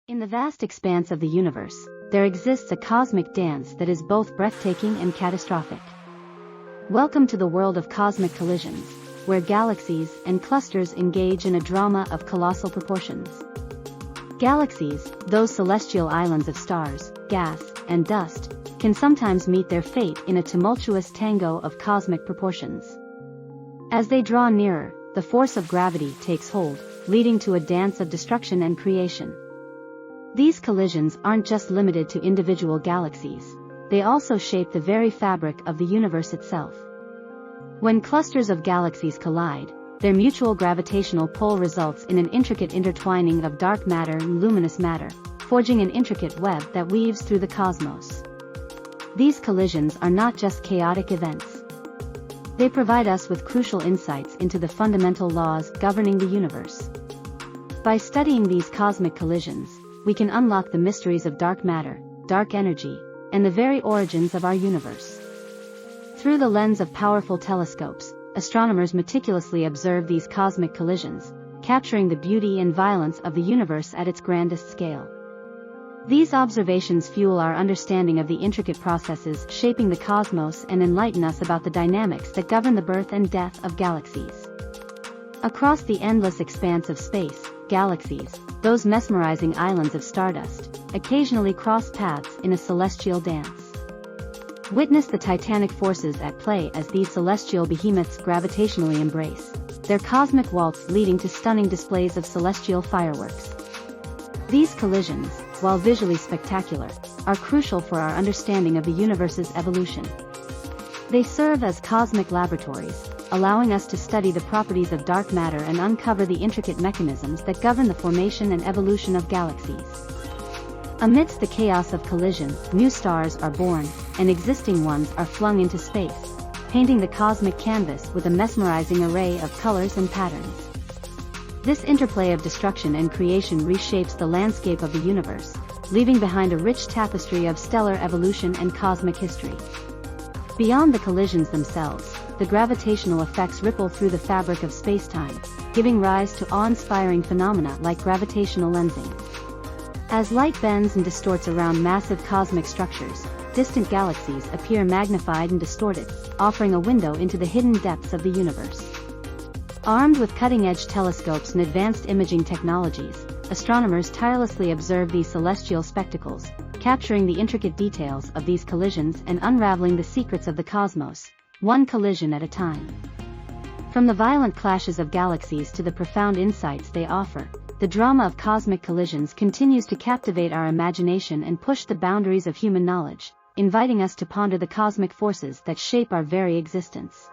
In the vast expanse of the universe, there exists a cosmic dance that is both breathtaking and catastrophic. Welcome to the world of cosmic collisions, where galaxies and clusters engage in a drama of colossal proportions. Galaxies, those celestial islands of stars, gas, and dust, can sometimes meet their fate in a tumultuous tango of cosmic proportions. As they draw nearer, the force of gravity takes hold, leading to a dance of destruction and creation. These collisions aren't just limited to individual galaxies, they also shape the very fabric of the universe itself. When clusters of galaxies collide, their mutual gravitational pull results in an intricate intertwining of dark matter and luminous matter, forging an intricate web that weaves through the cosmos. These collisions are not just chaotic events. They provide us with crucial insights into the fundamental laws governing the universe. By studying these cosmic collisions, we can unlock the mysteries of dark matter, dark energy, and the very origins of our universe. Through the lens of powerful telescopes, astronomers meticulously observe these cosmic collisions, capturing the beauty and violence of the universe at its grandest scale. These observations fuel our understanding of the intricate processes shaping the cosmos and enlighten us about the dynamics that govern the birth and death of galaxies. Across the endless expanse of space, galaxies, those mesmerizing islands of stardust, occasionally cross paths in a celestial dance. Witness the titanic forces at play as these celestial behemoths gravitationally embrace, their cosmic waltz leading to stunning displays of celestial fireworks. These collisions, while visually spectacular, are crucial for our understanding of the universe's evolution. They serve as cosmic laboratories, allowing us to study the properties of dark matter and uncover the intricate mechanisms that govern the formation and evolution of galaxies. Amidst the chaos of collision, new stars are born, and existing ones are flung into space, painting the cosmic canvas with a mesmerizing array of colors and patterns. This interplay of destruction and creation reshapes the landscape of the universe, leaving behind a rich tapestry of stellar evolution and cosmic history. Beyond the collisions themselves, the gravitational effects ripple through the fabric of spacetime, giving rise to awe-inspiring phenomena like gravitational lensing. As light bends and distorts around massive cosmic structures, distant galaxies appear magnified and distorted, offering a window into the hidden depths of the universe. Armed with cutting-edge telescopes and advanced imaging technologies, astronomers tirelessly observe these celestial spectacles, capturing the intricate details of these collisions and unraveling the secrets of the cosmos, one collision at a time. From the violent clashes of galaxies to the profound insights they offer, the drama of cosmic collisions continues to captivate our imagination and push the boundaries of human knowledge, inviting us to ponder the cosmic forces that shape our very existence.